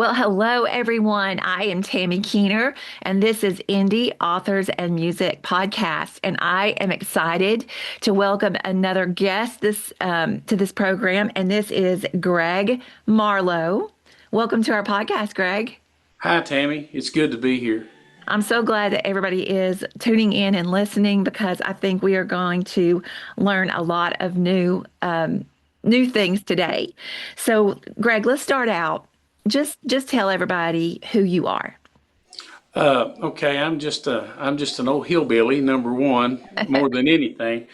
Well, hello, everyone. I am Tammy Keener, and this is Indie Authors and Music Podcast. And I am excited to welcome another guest to this program, and this is Greg Marlow. Welcome to our podcast, Greg. Hi, Tammy. It's good to be here. I'm so glad that everybody is tuning in and listening because I think we are going to learn a lot of new things today. So, Greg, let's start out. Just tell everybody who you are. Okay, I'm just an old hillbilly, number one, more than anything.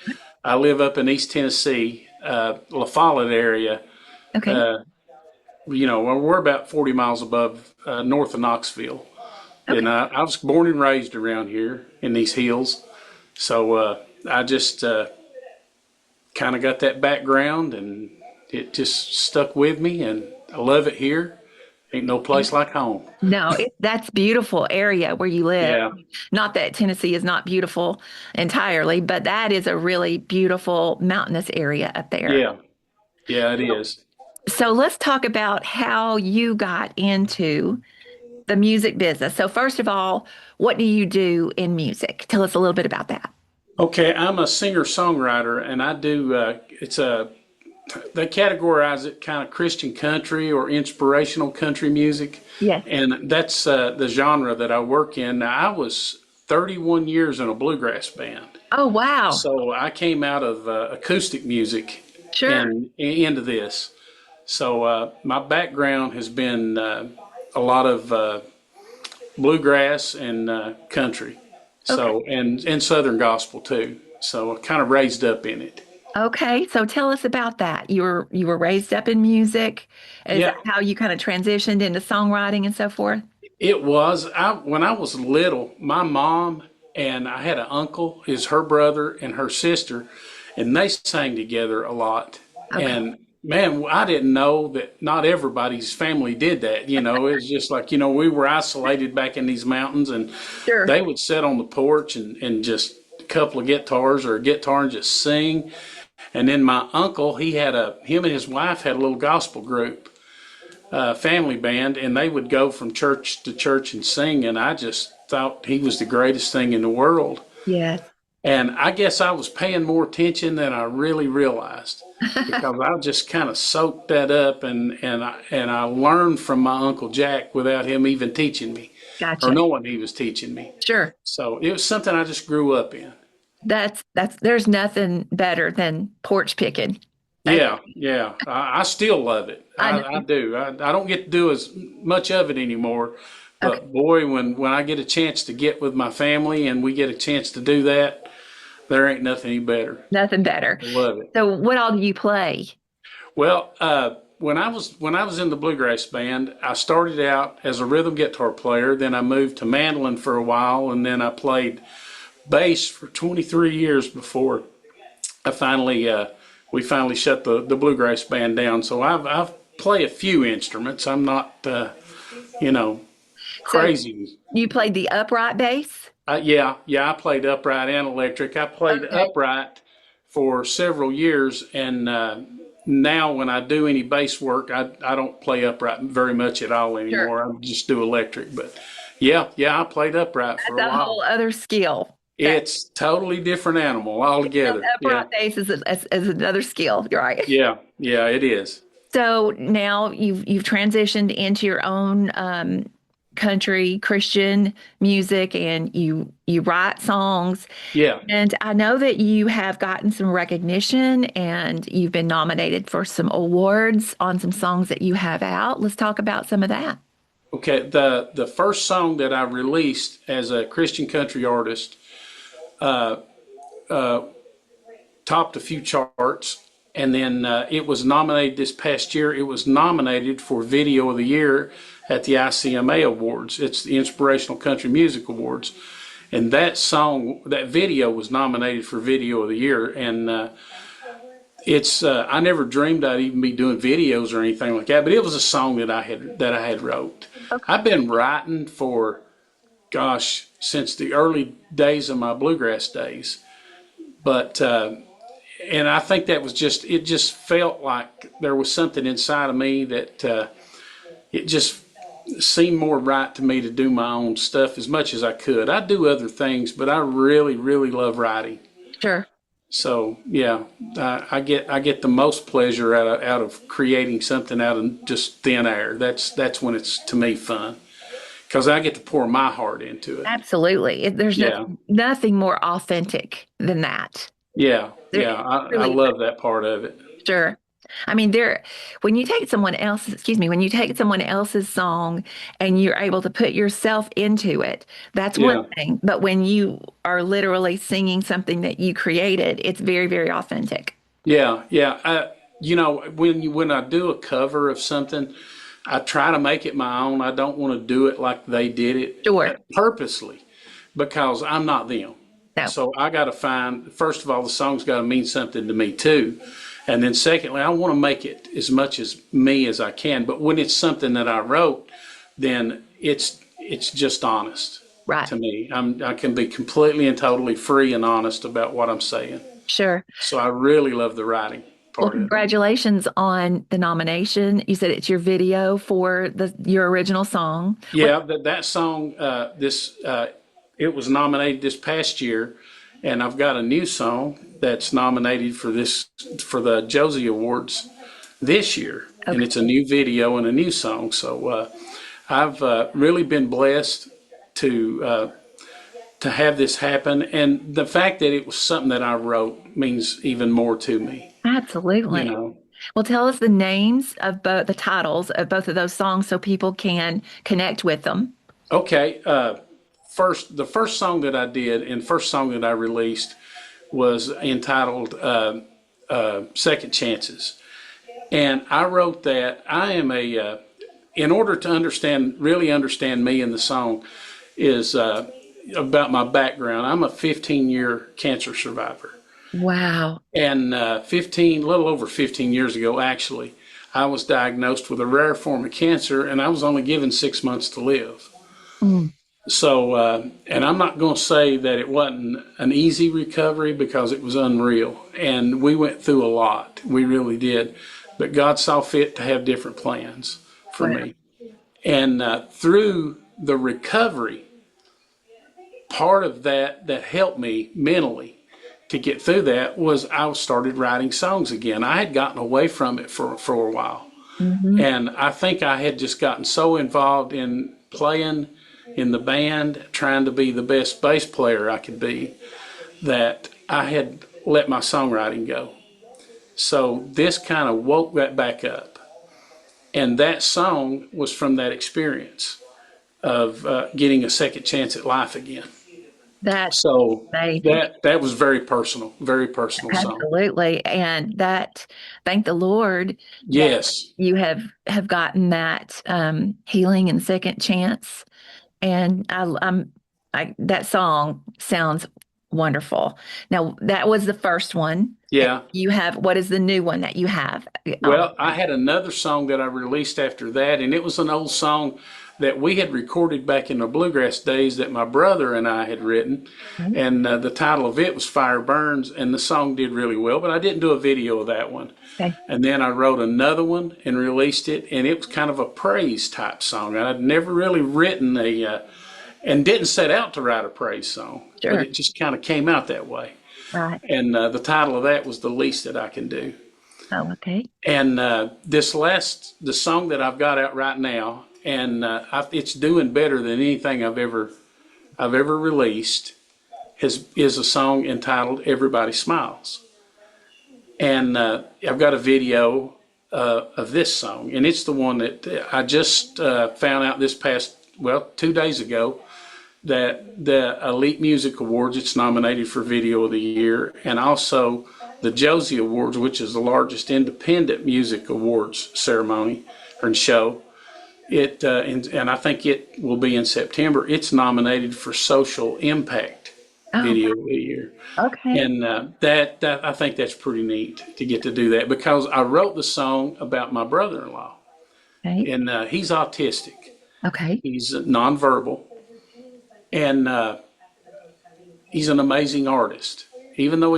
I live up in East Tennessee, La Follette area. Okay. Uh, we're about 40 miles above north of Knoxville, and Okay. I was born and raised around here in these hills. So I just kind of got that background, and it just stuck with me, and I love it here. Ain't no place like home. No, that's beautiful area where you live. Yeah, Not that Tennessee is not beautiful entirely, but that is a really beautiful mountainous area up there. yeah, yeah, it is. So let's talk about how you got into the music business. So first of all, what do you do in music? Tell us a little bit about that. Okay, I'm a singer songwriter, and I do. They categorize it kind of Christian country or inspirational country music, Yes. and that's the genre that I work in. Now, I was 31 years in a bluegrass band, Oh, wow. so I came out of acoustic music Sure. and into this. So my background has been a lot of bluegrass and country, Okay. so and southern gospel too. So I kind of raised up in it. Okay, so tell us about that. You were raised up in music. Is that Yeah, how you kind of transitioned into songwriting and so forth? it was. When I was little, my mom and I had an uncle, is her brother and her sister, and they sang together a lot. Okay, And man, I didn't know that not everybody's family did that. It was just like, we were isolated back in these mountains, and sure. they would sit on the porch and just a couple of guitars or a guitar and just sing. And then my uncle, him and his wife had a little gospel group, family band, and they would go from church to church and sing. And I just thought he was the greatest thing in the world. Yes. And I guess I was paying more attention than I really realized because I just kind of soaked that up, and I learned from my Uncle Jack without him even teaching me or Gotcha. knowing he was teaching me. Sure. So it was something I just grew up in. That's there's nothing better than porch picking. That's, Yeah, yeah. I still love it. I I know. do. I don't get to do as much of it anymore. Okay. But boy, when I get a chance to get with my family and we get a chance to do that, there ain't nothing any better. Nothing better. I love it. So what all do you play? Well, when I was in the bluegrass band, I started out as a rhythm guitar player. Then I moved to mandolin for a while, and then I played bass for 23 years before I finally we finally shut the bluegrass band down. So I've play a few instruments. I'm not you know So crazy. you played the upright bass? Yeah, I played upright and electric. I played Okay. upright for several years, and now when I do any bass work, I don't play upright very much at all Sure. anymore. I just do electric. But yeah, I played upright for a That's a while. whole other skill. That It's totally different animal altogether. Yeah, upright bass is another skill, right? yeah, it is. So now you've transitioned into your own country Christian music and you write songs. Yeah. And I know that you have gotten some recognition and you've been nominated for some awards on some songs that you have out. Let's talk about some of that. Okay. The first song that I released as a Christian country artist topped a few charts, and then it was nominated this past year. It was nominated for Video of the Year at the ICMA Awards. It's the Inspirational Country Music Awards, and that video was nominated for Video of the Year. And it's I never dreamed I'd even be doing videos or anything like that, but it was a song that I had wrote. Okay. I've been writing for, gosh, since the early days of my bluegrass days, but and I think that was it just felt like there was something inside of me that it just seemed more right to me to do my own stuff as much as I could. I do other things, but I really, really love writing. Sure. So yeah, I get the most pleasure out of creating something out of just thin air. That's when it's to me fun because I get to pour my heart into it. Absolutely. There's Yeah, nothing more authentic than that. yeah, There yeah. I really love that part of it. sure. I mean, when you take someone else's, excuse me, when you take someone else's song and you're able to put yourself into it, that's one Yeah, thing. But when you are literally singing something that you created, it's very, very authentic. yeah, yeah. When I do a cover of something, I try to make it my own. I don't want to do it like they did it Sure. purposely because I'm not them. No. So I got to find, first of all, the song's got to mean something to me too. And then secondly, I want to make it as much as me as I can. But when it's something that I wrote, then it's just honest Right. to me. I can be completely and totally free and honest about what I'm saying. Sure. So I really love the writing Well, part of it. congratulations on the nomination. You said it's your video for your original song. What? Yeah, that song, it was nominated this past year, and I've got a new song that's nominated for the Josie Awards this year, and Okay. it's a new video and a new song. So I've really been blessed to to have this happen, and the fact that it was something that I wrote means even more to me. You Absolutely. know. Well, tell us the names of both the titles of both of those songs so people can connect with them. Okay. The first song that I did and first song that I released was entitled Second Chances. And I wrote that. In order to really understand me in the song, is about my background. I'm a 15-year cancer survivor. Wow. And a little over 15 years ago, actually, I was diagnosed with a rare form of cancer, and I was only given 6 months to live. Mm. So, and I'm not going to say that it wasn't an easy recovery because it was unreal. And we went through a lot. We really did. But God saw fit to have different plans for Wow. me. And through the recovery, part of that helped me mentally to get through that was I started writing songs again. I had gotten away from it for a while. Hmm. And I think I had just gotten so involved in playing in the band, trying to be the best bass player I could be, that I had let my songwriting go. So this kind of woke that back up. And that song was from that experience of getting a second chance at life again. That's So amazing. that was very personal song. Absolutely. And that, thank the Lord that Yes, you have gotten that healing and second chance. And that song sounds wonderful. Now, that was the first one. And yeah. what is the new one that you have? Um, Well, I had another song that I released after that, and it was an old song that we had recorded back in the bluegrass days that my brother and I had written. And the title of it was Fire Burns, and the song did really well, but I didn't do a video of that one. okay. And then I wrote another one and released it, and it was kind of a praise type song. I'd never really written and didn't set out to write a praise song, but Sure. it just kind of came out that way. Right. And the title of that was The Least That I Can Do. Oh, okay. And the song that I've got out right now, and it's doing better than anything I've ever released, is a song entitled Everybody Smiles. And I've got a video of this song, and it's the one that I just found out this past, 2 days ago, that the Elite Music Awards, it's nominated for Video of the Year, and also the Josie Awards, which is the largest independent music awards ceremony and show. And I think it will be in September. It's nominated for Social Impact Oh, Video of the Year. okay. And that I think that's pretty neat to get to do that because I wrote the song about my brother-in-law, Okay. and he's autistic. Okay. He's nonverbal, and he's an amazing artist. Even though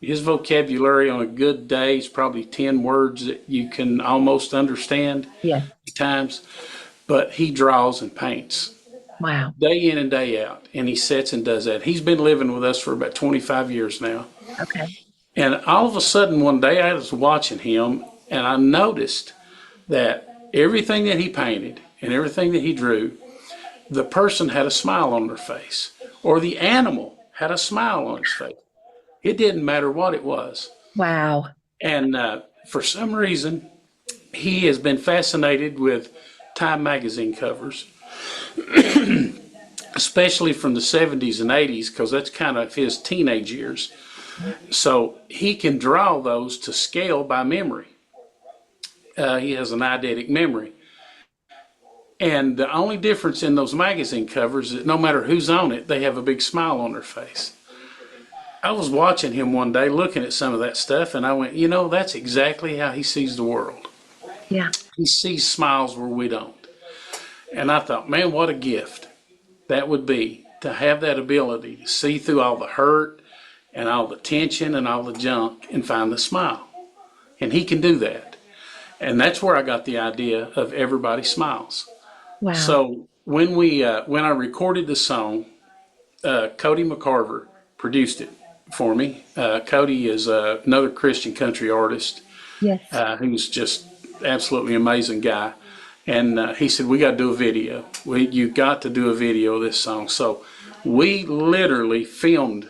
his vocabulary on a good day is probably 10 words that you can almost understand Yeah. at times. but he draws and paints Wow. day in and day out, and he sits and does that. He's been living with us for about 25 years now. Okay. And all of a sudden, one day I was watching him, and I noticed that everything that he painted and everything that he drew, the person had a smile on their face, or the animal had a smile on its face. It didn't matter what it was. Wow. And for some reason, he has been fascinated with Time magazine covers, especially from the 70s and 80s, because that's kind of his teenage years. So he can draw those to scale by memory. He has an eidetic memory. And the only difference in those magazine covers is that no matter who's on it, they have a big smile on their face. I was watching him one day looking at some of that stuff, and I went, that's exactly how he sees the world. Yeah. He sees smiles where we don't. And I thought, man, what a gift that would be to have that ability to see through all the hurt and all the tension and all the junk and find the smile. And he can do that. And that's where I got the idea of Everybody Smiles. Wow. So when I recorded the song, Cody McCarver produced it for me. Cody is another Christian country artist. Yes. Who's just absolutely amazing guy. And he said, we got to do a video. You got to do a video of this song. So we literally filmed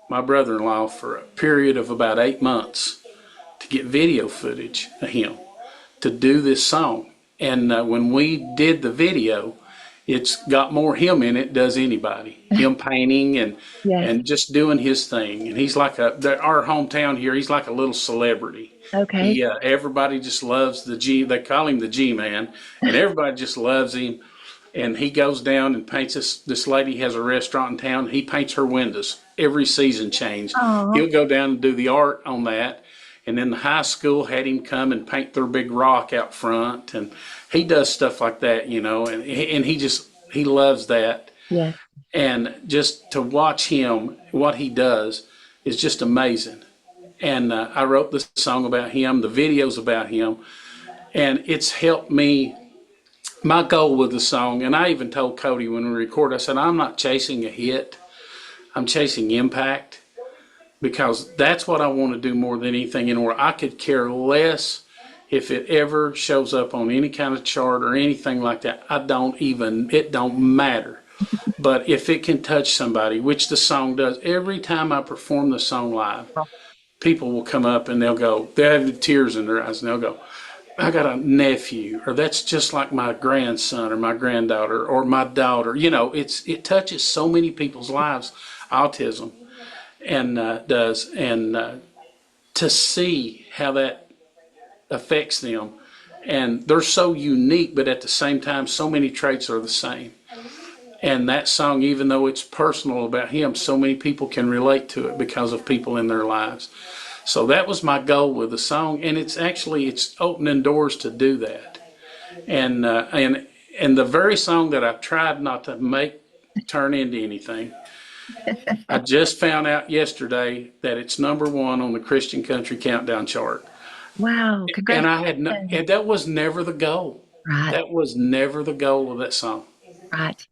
my brother-in-law for a period of about 8 months to get video footage of him to do this song. And when we did the video, it's got more him in it does anybody. Him painting and Yes. and just doing his thing. And he's like our hometown here, he's like a little celebrity. Okay. Everybody just loves the G. They call him the G-Man, and everybody just loves him. And he goes down and paints this lady has a restaurant in town. He paints her windows every season change. Aw. He'll go down and do the art on that. And then the high school had him come and paint their big rock out front. And he does stuff like that, and he loves that. Yeah. And just to watch him, what he does is just amazing. And I wrote this song about him, the video's about him, and it's helped me. My goal with the song, and I even told Cody when we recorded, I said, I'm not chasing a hit, I'm chasing impact, because that's what I want to do more than anything anymore. I could care less if it ever shows up on any kind of chart or anything like that. It don't matter. But if it can touch somebody, which the song does, every time I perform the song live, people will come up and they'll have tears in their eyes, and they'll go, I got a nephew, or that's just like my grandson or my granddaughter or my daughter. It touches so many people's lives, autism, and does. And to see how that affects them. And they're so unique, but at the same time, so many traits are the same. And that song, even though it's personal about him, so many people can relate to it because of people in their lives. So that was my goal with the song, and it's opening doors to do that. And the very song that I've tried not to make turn into anything, I just found out yesterday that it's #1 on the Christian Country Countdown chart. Wow. And Congratulations. and that was never the goal. Right. That was never the goal of that song. Right.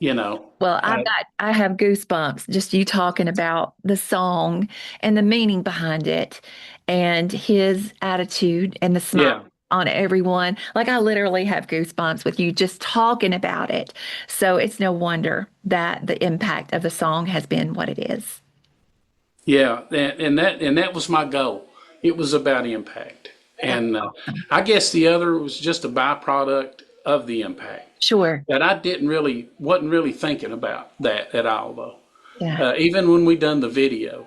Well, Uh, I have goosebumps just you talking about the song and the meaning behind it and his attitude and the smile yeah. on everyone. Like I literally have goosebumps with you just talking about it. So it's no wonder that the impact of the song has been what it is. Yeah, and that was my goal. It was about impact, and I guess the other was just a byproduct of the impact Sure. that I wasn't really thinking about that at all though. Yeah. Even when we done the video,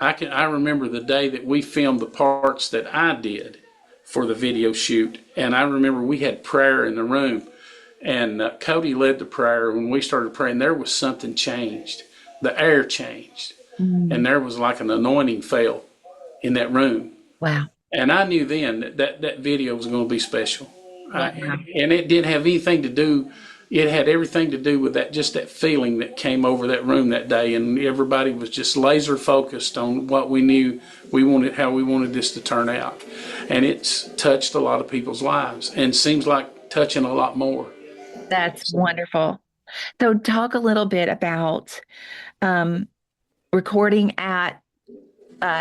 I remember the day that we filmed the parts that I did for the video shoot, and I remember we had prayer in the room, and Cody led the prayer. When we started praying, there was something changed. The air changed, and there was like an anointing fell in that room. Wow. And I knew then that video was going to be special. Wow. And it didn't have anything to do, it had everything to do with that feeling that came over that room that day. And everybody was just laser focused on what we knew how we wanted this to turn out. And it's touched a lot of people's lives and seems like touching a lot more. That's So wonderful. So talk a little bit about um, recording at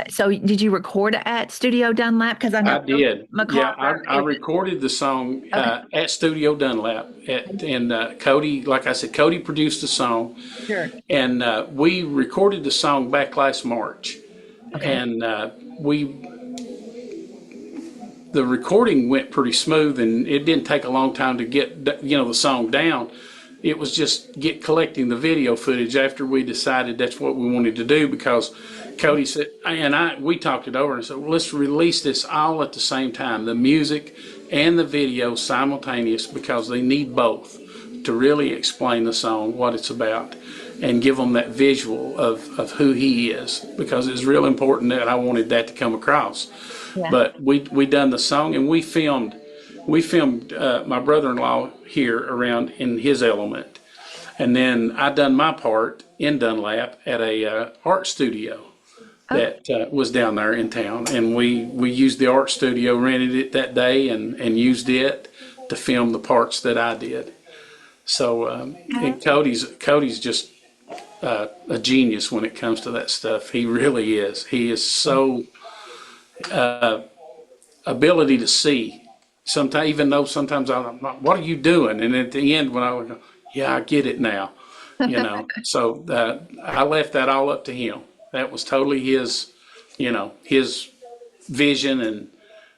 so did you record at Studio Dunlap? Because I know I did. Yeah, MacArthur I is recorded the song okay. at Studio Dunlap. And Cody, like I said, Cody produced the song. Sure. And we recorded the song back last March. Okay. And the recording went pretty smooth, and it didn't take a long time to get the song down. It was just collecting the video footage after we decided that's what we wanted to do, because Cody said, and we talked it over and said, well, let's release this all at the same time, the music and the video simultaneous, because they need both to really explain the song, what it's about, and give them that visual of who he is, because it's real important that I wanted that to come across. Yeah. But we done the song, and we filmed my brother-in-law here around in his element, and then I done my part in Dunlap at a art studio Okay. that was down there in town, and we used the art studio, rented it that day, and used it to film the parts that I did. So and Cody's just a genius when it comes to that stuff. He really is. He is so ability to see. Sometimes, even though sometimes I'm like, what are you doing? And at the end, when I would go, yeah, I get it now, So I left that all up to him. That was totally his vision, and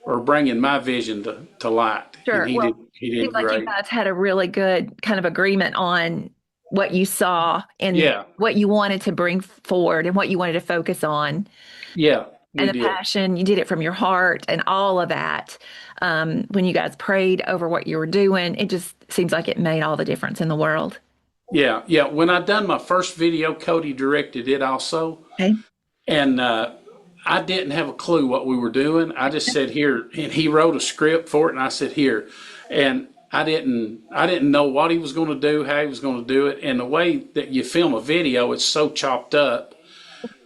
or bringing my vision to light. And Sure. Well, he seems did like you great. guys had a really good kind of agreement on what you saw and Yeah, what you wanted to bring forward and what you wanted to focus on. yeah, And we the did. passion, you did it from your heart and all of that. When you guys prayed over what you were doing, it just seems like it made all the difference in the world. Yeah, yeah. When I done my first video, Cody directed it also, Okay. and I didn't have a clue what we were doing. I just said here, and he wrote a script for it, and I said here, and I didn't know what he was going to do, how he was going to do it, and the way that you film a video, it's so chopped up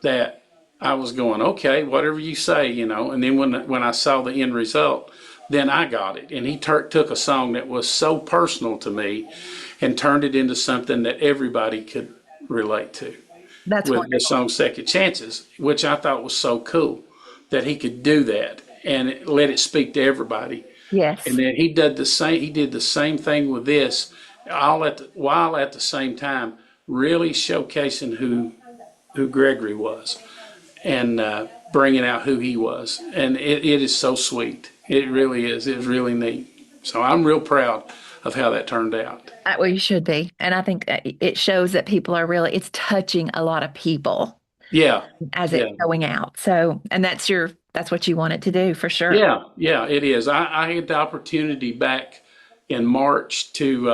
that I was going, okay, whatever you say. And then when I saw the end result, then I got it, and he took a song that was so personal to me, and turned it into something that everybody could relate to, That's with the wonderful. song Second Chances, which I thought was so cool that he could do that and let it speak to everybody. And Yes. then he did the same thing with this, while at the same time really showcasing who Gregory was, and bringing out who he was. And it is so sweet. It really is. It's really neat. So I'm real proud of how that turned out. Well, you should be. And I think that it shows that people are really, it's touching a lot of people Yeah, as it's yeah. going out. So, and that's what you want it to do for sure. Yeah, yeah, it is. I had the opportunity back in March to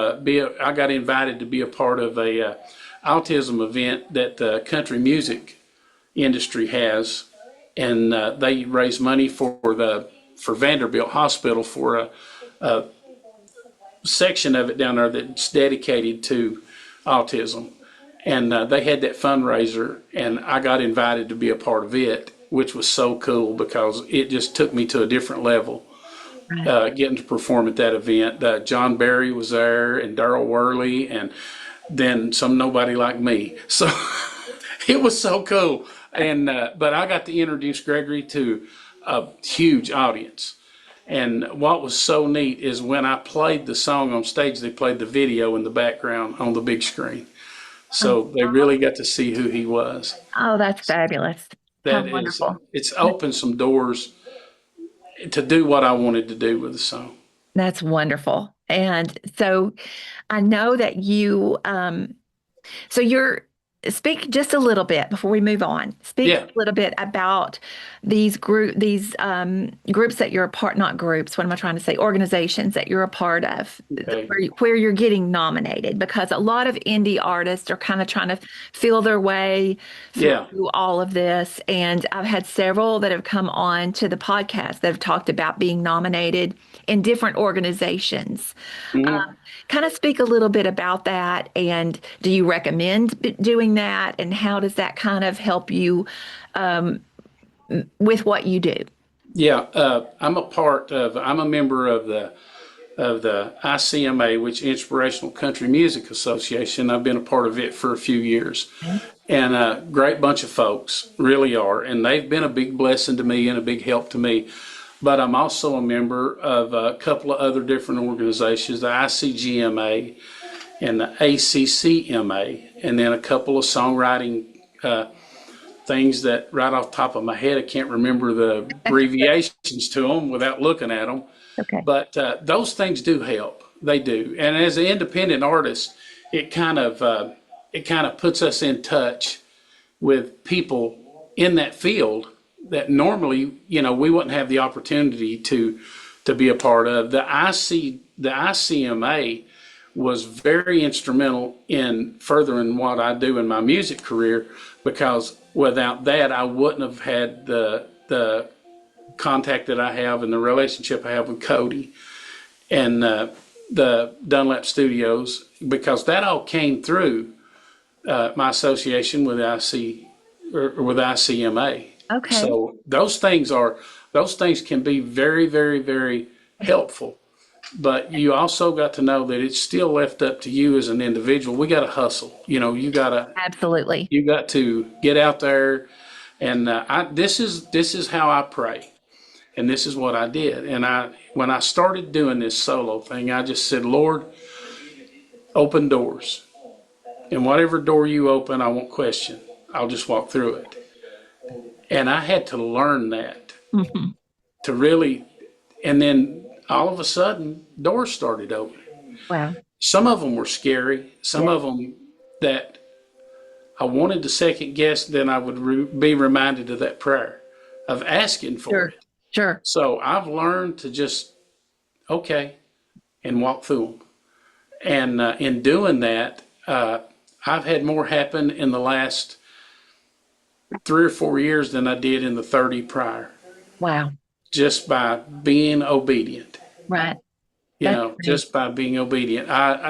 I got invited to be a part of a autism event that the country music industry has, and they raise money for Vanderbilt Hospital for a section of it down there that's dedicated to autism. And they had that fundraiser, and I got invited to be a part of it, which was so cool because it just took me to a different level. Right. Getting to perform at that event, John Barry was there, and Darryl Worley, and then some nobody like me. So it was so cool. And but I got to introduce Gregory to a huge audience. And what was so neat is when I played the song on stage, they played the video in the background on the big screen. So they really got to see who he was. Oh, that's fabulous. How That is, wonderful. it's opened some doors to do what I wanted to do with the song. That's wonderful. And so I know that so you're speak just a little bit before we move on. Speak a Yeah. little bit about these groups that you're a part, not groups, what am I trying to say? Organizations that you're a part of, Okay. where you're getting nominated, because a lot of indie artists are kind of trying to feel their way Yeah. through all of this. And I've had several that have come on to the podcast that have talked about being nominated in different organizations. Mhm. Kind of speak a little bit about that. And do you recommend doing that? And how does that kind of help you with what you do? Yeah. I'm a member of the of the ICMA, which Inspirational Country Music Association. I've been a part of it for a few years. Okay. And a great bunch of folks, really are. And they've been a big blessing to me and a big help to me. But I'm also a member of a couple of other different organizations, the ICGMA and the ACCMA, and then a couple of songwriting things that right off the top of my head, I can't remember the abbreviations to them without looking at them. Okay. But those things do help. They do. And as an independent artist, it kind of puts us in touch with people in that field that normally, we wouldn't have the opportunity to be a part of. The ICMA was very instrumental in furthering what I do in my music career, because without that, I wouldn't have had the contact that I have and the relationship I have with Cody and the Dunlap Studios, because that all came through my association with with ICMA. Okay. So those things can be very, very, very helpful. But you also got to know that it's still left up to you as an individual. We got to hustle. Absolutely. You got to get out there, and this is how I pray, and this is what I did. And when I started doing this solo thing, I just said, Lord, open doors, and whatever door you open, I won't question. I'll just walk through it. And I had to learn that to really, and then all of a sudden, doors started opening. Wow. Some of them were scary. Some of them that I wanted to second guess, then I would be reminded of that prayer of asking for it. Sure. So I've learned to just, okay, and walk through them. And in doing that, I've had more happen in the last 3 or 4 years than I did in the 30 prior, Wow. just by being obedient. Right. Just by being obedient.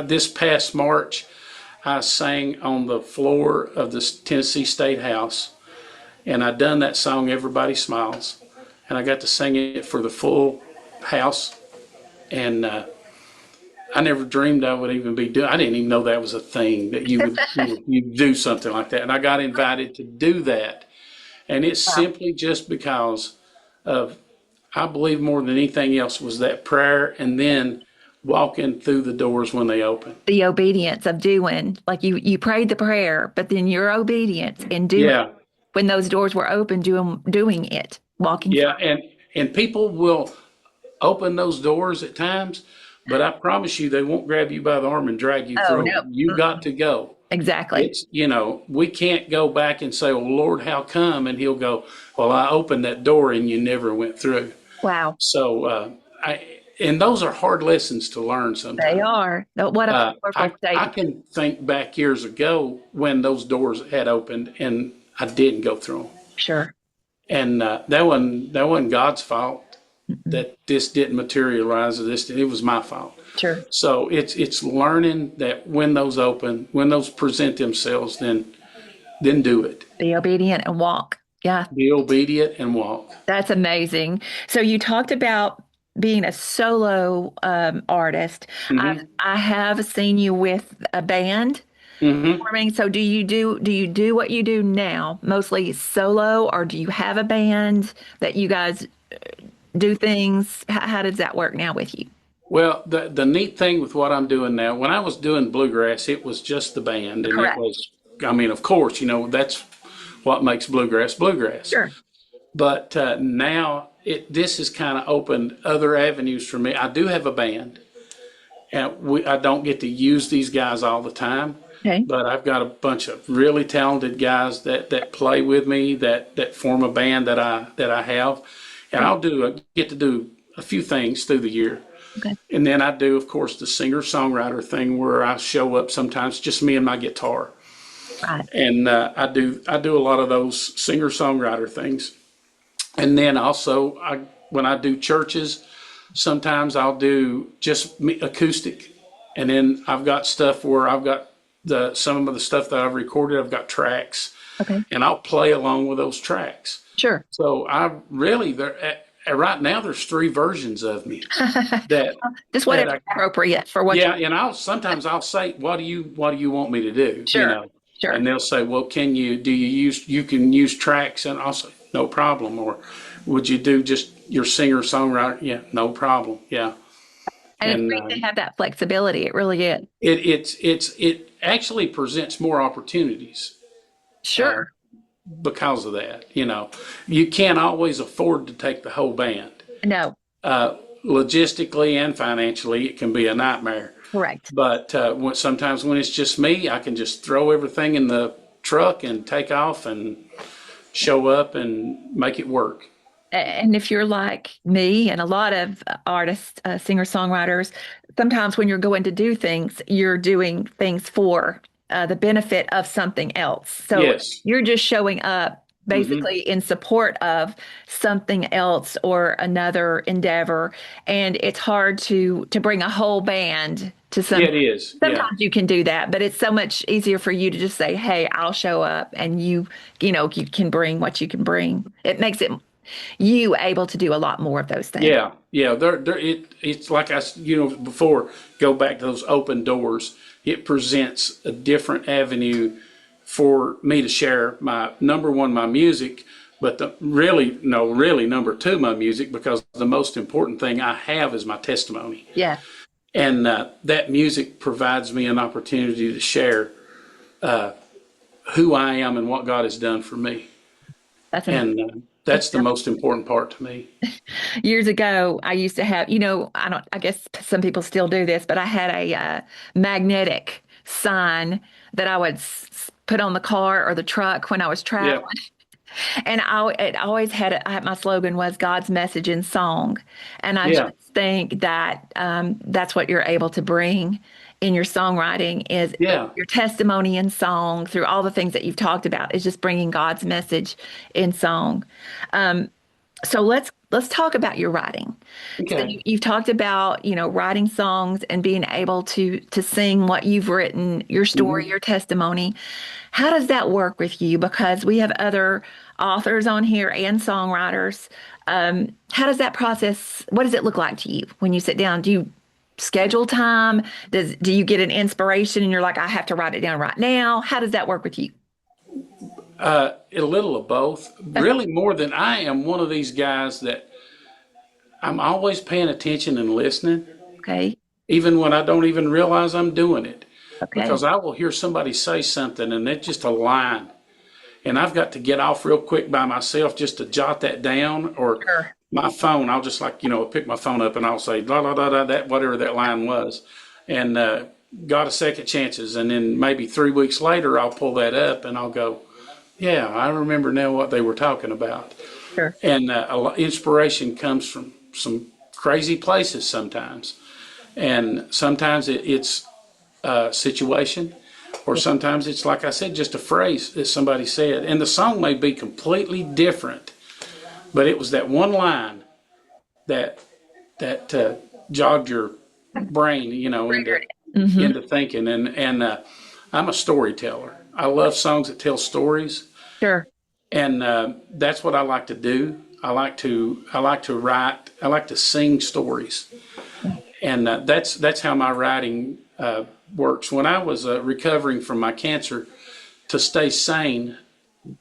This past March, I sang on the floor of the Tennessee State House, and I done that song, Everybody Smiles, and I got to sing it for the full house, and I never dreamed I would even be doing. I didn't even know that was a thing, that you would you do something like that, and I got invited to do that, and it's simply just because of, I believe more than anything else, was that prayer, and then walking through the doors when they open. The obedience of doing, like you prayed the prayer, but then your obedience in doing, Yeah, when those doors were open, doing it, walking yeah, through. and people will open those doors at times, but I promise you, they won't grab you by the arm and drag you Oh, through. no. You got to go. Exactly. It's, we can't go back and say, well, Lord, how come? And he'll go, well, I opened that door and you never went through. Wow. So, and those are hard lessons to learn sometimes. They are. What a powerful I statement. can think back years ago when those doors had opened and I didn't go through them. Sure. And that wasn't God's fault that this didn't materialize. It was my fault. Sure. So it's learning that when those open, when those present themselves, then do it. Be obedient and walk. Yeah. Be obedient and walk. That's amazing. So you talked about being a solo artist. I have seen you with a band performing. So do you do what you do now, mostly solo, or do you have a band that you guys do things? How does that work now with you? Well, the neat thing with what I'm doing now, when I was doing bluegrass, it was just the band, and Correct. it was, of course, that's what makes bluegrass bluegrass. Sure. But now this has kind of opened other avenues for me. I do have a band, and I don't get to use these guys all the time. Okay. But I've got a bunch of really talented guys that play with me, that form a band that I have, and I'll get to do a few things through the year. Okay. And then I do, of course, the singer-songwriter thing where I show up sometimes just me and my guitar. Right. And I do a lot of those singer-songwriter things. And then also, when I do churches, sometimes I'll do just acoustic. And then I've got stuff where I've got some of the stuff that I've recorded, I've got tracks. Okay. And I'll play along with those tracks. Sure. So I really, right now there's three versions of me that Just that whatever's I appropriate for what you. yeah, and I'll say, what do you want me to do? Sure, And sure. they'll say, well, you can use tracks, and I'll say, no problem. Or would you do just your singer songwriter? Yeah, no problem. Yeah, And it's and great to have that flexibility. It really is. it actually presents more opportunities Sure. because of that. You can't always afford to take the whole band. No, Logistically and financially, it can be a nightmare. correct. But sometimes when it's just me, I can just throw everything in the truck and take off and show up and make it work. And if you're like me and a lot of artists, singer songwriters, sometimes when you're going to do things, you're doing things for the benefit of something else. So Yes. you're just showing up Hmm. basically in support of something else or another endeavor. And it's hard to bring a whole band to Yeah, something. it is. Yeah. Sometimes you can do that, but it's so much easier for you to just say, "Hey, I'll show up," and you can bring what you can bring. It makes it you able to do a lot more of those things. Yeah. Yeah. It's like before, go back to those open doors. It presents a different avenue for me to share my number one, my music, but really number two, my music, because the most important thing I have is my testimony. Yeah, And that music provides me an opportunity to share who I am and what God has done for me. that's an And that's the most important part to me. years ago. I used to have, I don't. I guess some people still do this, but I had a magnetic sign that I would put on the car or the truck when I was Yeah. traveling. And it always my slogan was God's message in song. And I just Yeah. think that that's what you're able to bring in your songwriting is Yeah. your testimony in song through all the things that you've talked about is just bringing God's message in song. So let's talk about your writing. So Okay. you've talked about, writing songs and being able to sing what you've written, your story, Hmm. your testimony. How does that work with you? Because we have other authors on here and songwriters. How does that process, what does it look like to you when you sit down? Do you schedule time? Do you get an inspiration and you're like, I have to write it down right now? How does that work with you? A little of both. Really, more than I am one of these guys that I'm always paying attention and listening, Okay. even when I don't even realize I'm doing it. Because Okay. I will hear somebody say something and it's just a line. And I've got to get off real quick by myself just to jot that down. Or Sure. my phone, I'll just pick my phone up and I'll say, la, la, la, la, that, whatever that line was. And got a second chances. And then maybe 3 weeks later, I'll pull that up and I'll go, yeah, I remember now what they were talking about. Sure. And inspiration comes from some crazy places sometimes. And sometimes it's a situation, or sometimes it's, like I said, just a phrase that somebody said. And the song may be completely different, but it was that one line that jogged your brain, Hmm. into thinking. And I'm a storyteller. I love songs that tell stories, Sure. and that's what I like to do. I like to write. I like to sing stories, and that's how my writing works. When I was recovering from my cancer, to stay sane,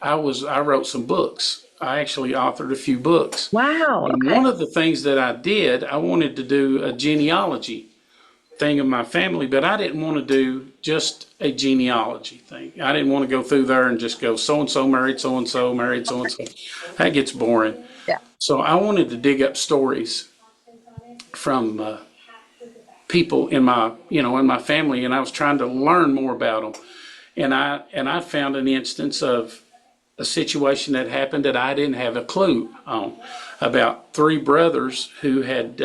I wrote some books. I actually authored a few books, Wow. and Okay. one of the things that I did, I wanted to do a genealogy thing of my family, but I didn't want to do just a genealogy thing. I didn't want to go through there and just go so and so married so and so married so and so. That gets boring. Yeah. So I wanted to dig up stories from people in my family, and I was trying to learn more about them. And I found an instance of a situation that happened that I didn't have a clue on, about three brothers who had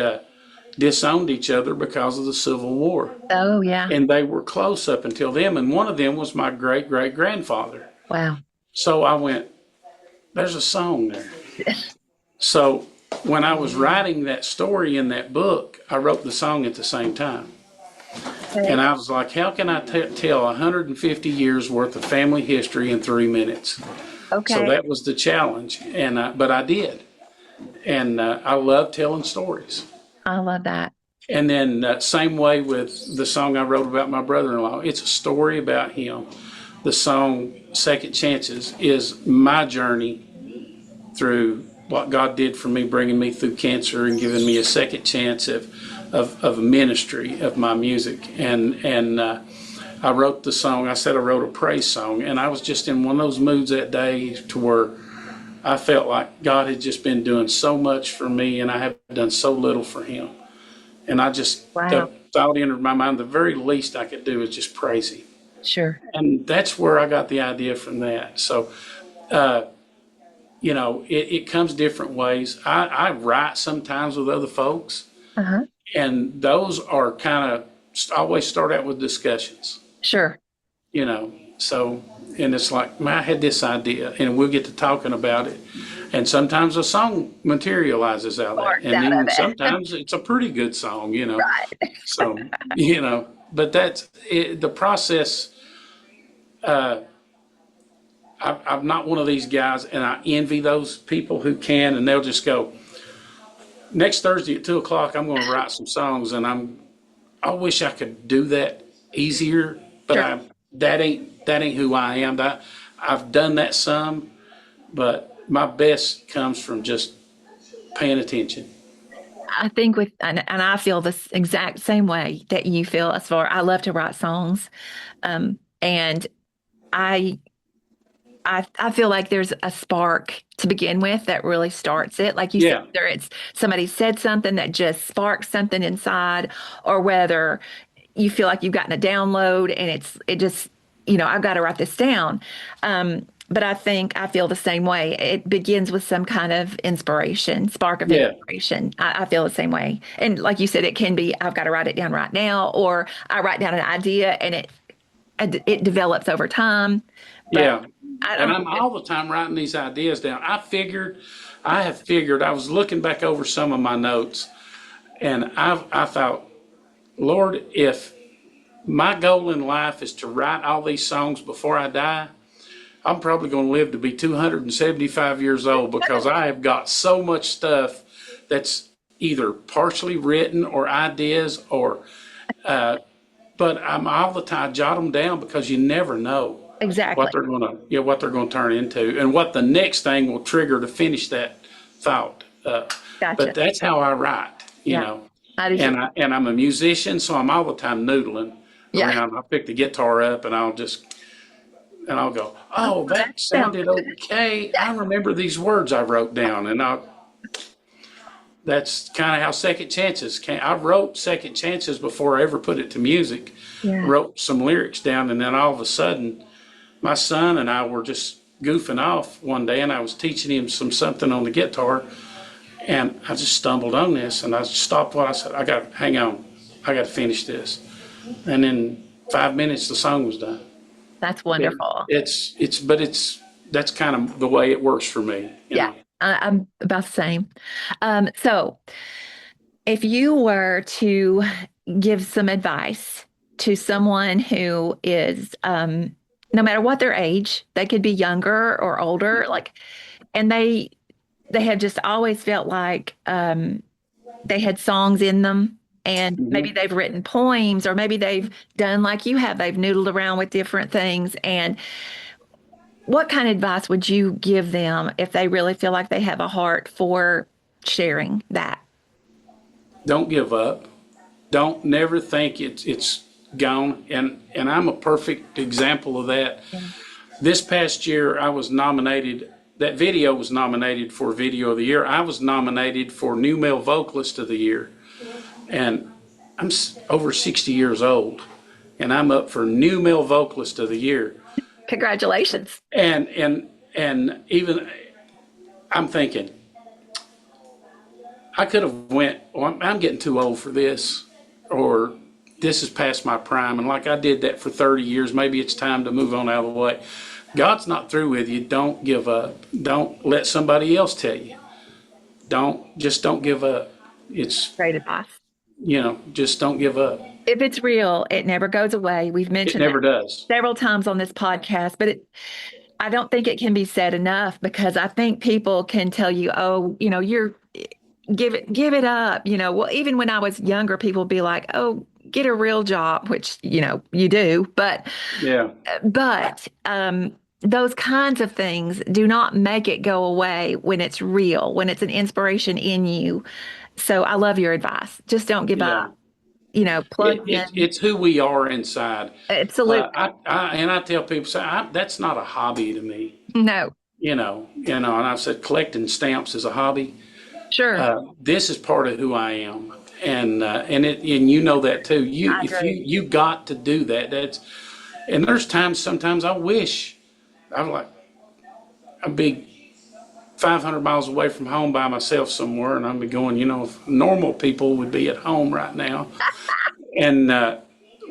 disowned each other because of the Civil War. Oh, yeah. And they were close up until then, and one of them was my great great grandfather. Wow. So I went, there's a song there. So when I was writing that story in that book, I wrote the song at the same time. And I was like, how can I tell 150 years worth of family history in 3 minutes? So Okay. that was the challenge, but I did. And I love telling stories. I love that. And then same way with the song I wrote about my brother-in-law. It's a story about him. The song Second Chances is my journey through what God did for me, bringing me through cancer and giving me a second chance of ministry of my music. And I wrote the song. I said I wrote a praise song, and I was just in one of those moods that day to where I felt like God had just been doing so much for me, and I have done so little for Him. And I just, the Wow. thought entered my mind, the very least I could do is just praise Him. Sure. And that's where I got the idea from that. So, it comes different ways. I write sometimes with other folks, Uh-huh. and those are kind of always start out with discussions, Sure. you know. So, and it's like, man, I had this idea, and we'll get to talking about it. And sometimes a song materializes out of that. Or And out then of it. sometimes it's a pretty good song, you know. Right. So, but that's it, the process. I'm not one of these guys, and I envy those people who can, and they'll just go, next Thursday at 2 o'clock, I'm going to write some songs, and I wish I could do that easier, but Sure. that ain't who I am. I've done that some, but my best comes from just paying attention. I think and I feel this exact same way that you feel as far, I love to write songs. And I, I feel like there's a spark to begin with that really starts it. Like you said, Yeah, whether it's somebody said something that just sparks something inside, or whether you feel like you've gotten a download and it just, I've got to write this down. But I think I feel the same way. It begins with some kind of inspiration, spark of yeah, inspiration. I feel the same way. And like you said, it can be, I've got to write it down right now, or I write down an idea and it develops over time. But yeah. I And don't I'm all the time writing these ideas down. I have figured, I was looking back over some of my notes, and I thought, Lord, if my goal in life is to write all these songs before I die, I'm probably going to live to be 275 years old because I have got so much stuff that's either partially written or ideas but I'm all the time jot them down because you never know exactly. what they're going to turn into and what the next thing will trigger to finish that thought. But Gotcha. that's how I write, you Yeah. know. I do too. And I'm a musician, so I'm all the time noodling Yeah. around. I pick the guitar up and I'll go, Oh, oh, that that sounds sounded good. okay. I remember these words I wrote down, and that's kind of how Second Chances came. I wrote Second Chances before I ever put it to music. Yeah. Wrote some lyrics down, and then all of a sudden, my son and I were just goofing off one day, and I was teaching him something on the guitar, and I just stumbled on this, and I stopped what I said. Hang on, I got to finish this, and in 5 minutes the song was done. That's It, wonderful. that's kind of the way it works for me, you Yeah. know. I'm about the same. So if you were to give some advice to someone who is, no matter what their age, they could be younger or older, like, and they have just always felt like they had songs in them, and maybe Mhm. they've written poems, or maybe they've done like you have, they've noodled around with different things. And what kind of advice would you give them if they really feel like they have a heart for sharing that? Don't give up. Don't never think it's gone. And I'm a perfect example of that. Yeah. This past year, I was nominated. That video was nominated for Video of the Year. I was nominated for New Male Vocalist of the Year, and I'm over 60 years old, and I'm up for New Male Vocalist of the Year. Congratulations. And even I'm thinking I could have went. Well, I'm getting too old for this, or this is past my prime. And like I did that for 30 years, maybe it's time to move on out of the way. God's not through with you. Don't give up. Don't let somebody else tell you. Don't give up. It's, Great advice. just don't give up. If it's real, it never goes away. We've It mentioned that never does. several times on this podcast, but I don't think it can be said enough because I think people can tell you, oh, you're give it up. Well, even when I was younger, people would be like, oh, get a real job, which, you do, Yeah, but those kinds of things do not make it go away when it's real, when it's an inspiration in you. So I love your advice. Just don't give yeah. up, plug in. It's who we are inside. Absolutely. And I tell people, that's not a hobby to me. No, And I've said collecting stamps is a hobby. sure. This is part of who I am, and you know that too. I If agree. you got to do that. And there's sometimes I wish I'm like I'd be 500 miles away from home by myself somewhere, and I'd be going. If normal people would be at home right now, and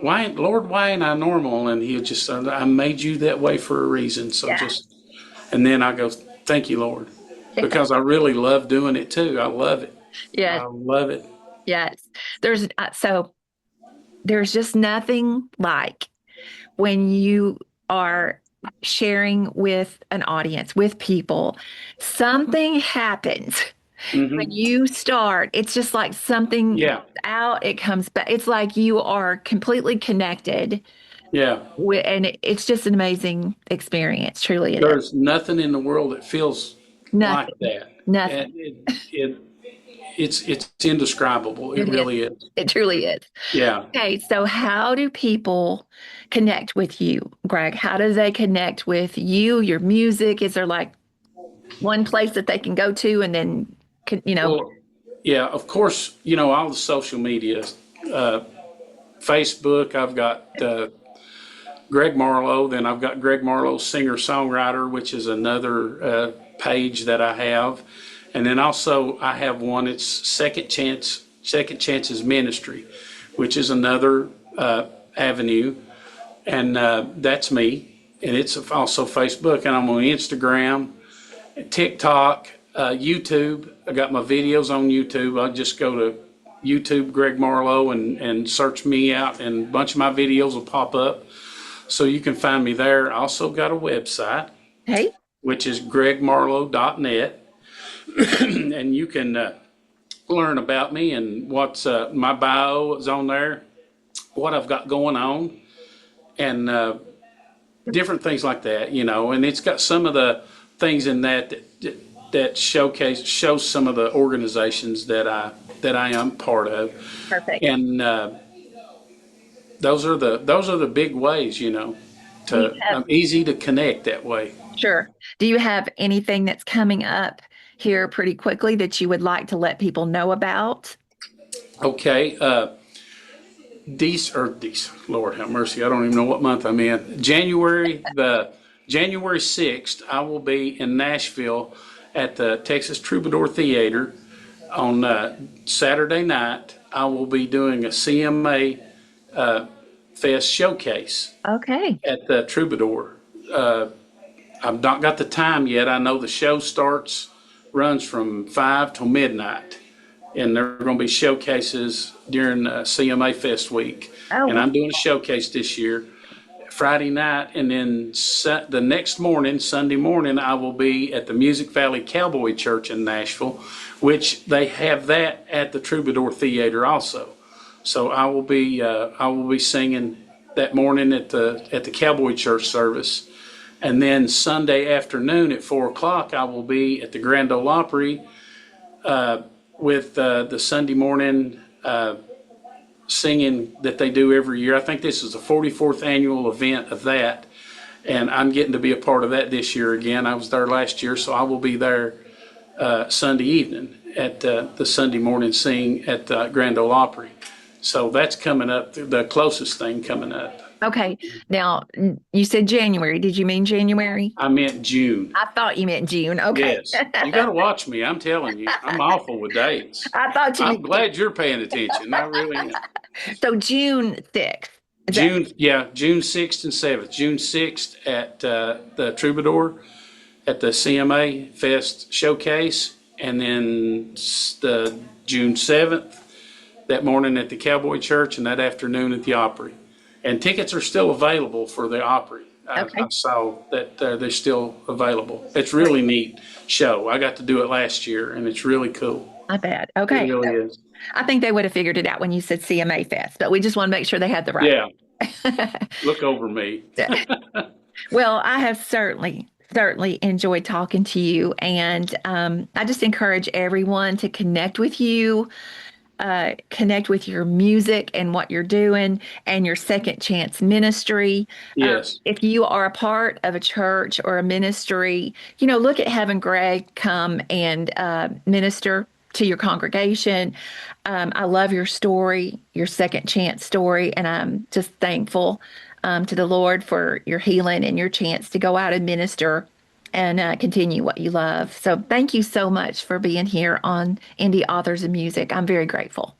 why ain't I normal? And he'll just say, I made you that way for a reason. So Yeah. just, and then I go, thank you, Lord, because I really love doing it too. I love it. Yes. I love it. Yes. So there's just nothing like when you are sharing with an audience, with people, something happens when Hmm. you start. It's just like something Yeah. out, it comes back. It's like you are completely connected Yeah. and it's just an amazing experience. Truly it is. There's nothing in the world that feels like Nothing, that. nothing. And it it's indescribable. It It is. really is. It truly is. Yeah. Okay, so how do people connect with you, Greg? How do they connect with you, your music? Is there like one place that they can go to and then, Well, yeah, of course, all the social media, uh, Facebook, I've got Greg Marlow, then I've got Greg Marlow Singer Songwriter, which is another page that I have. And then also I have one, it's Second Chances Ministry, which is another avenue. And that's me. And it's also Facebook, and I'm on Instagram, TikTok, YouTube. I got my videos on YouTube. I just go to YouTube, Greg Marlow, and search me out, and a bunch of my videos will pop up. So you can find me there. I also got a website, hey, which is gregmarlow.net, and you can learn about me and what's my bio is on there, what I've got going on, and different things like that, And it's got some of the things in that shows some of the organizations that I am part of, perfect. and those are the big ways, Do you to have, easy to connect that way. sure. Do you have anything that's coming up here pretty quickly that you would like to let people know about? Okay, Lord have mercy, I don't even know what month I'm in. January 6th, I will be in Nashville at the Texas Troubadour Theater. On Saturday night, I will be doing a CMA Fest showcase Okay. at the Troubadour. I've not got the time yet. I know the show runs from 5 till midnight, and there are going to be showcases during CMA Fest week. Oh, And I'm doing a showcase this year, Friday night, and then the next morning, Sunday morning, I will be at the Music Valley Cowboy Church in Nashville, which they have that at the Troubadour Theater also. So I will be singing that morning at the Cowboy Church service, and then Sunday afternoon at 4 o'clock I will be at the Grand Ole Opry with the Sunday morning singing that they do every year. I think this is the 44th annual event of that, and I'm getting to be a part of that this year again. I was there last year, so I will be there Sunday evening at the Sunday morning sing at the Grand Ole Opry. So that's coming up, the closest thing coming up. okay. Now, you said January. Did you mean January? I meant June. I thought you meant June. Okay. Yes. You got to watch me. I'm telling you, I'm awful with dates. I thought you I'm meant glad you're paying attention. I really am. so June 6th. Is that June 6th and 7th. June 6th at the Troubadour at the CMA Fest showcase, and then the June 7th that morning at the Cowboy Church, and that afternoon at the Opry. And tickets are still available for the Opry. I Okay. saw that they're still available. It's really neat show. I got to do it last year, and it's really cool. Not bad. It Okay. really is. I think they would have figured it out when you said CMA Fest, but we just want to make sure they had the right. Yeah, look over me. Well, I have certainly enjoyed talking to you, and I just encourage everyone to connect with your music and what you're doing and your second chance ministry. Yes, If you are a part of a church or a ministry, look at having Greg come and minister to your congregation. I love your story, your second chance story, and I'm just thankful to the Lord for your healing and your chance to go out and minister and continue what you love. So thank you so much for being here on Indie Authors and Music. I'm very grateful.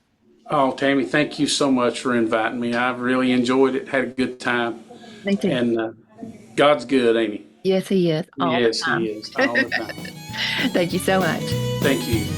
oh, Tammy, thank you so much for inviting me. I've really enjoyed it, had a good time, Me too. and God's good, ain't He? Yes, he is all the Yes, He time. is all the time. Thank you so much. Thank you.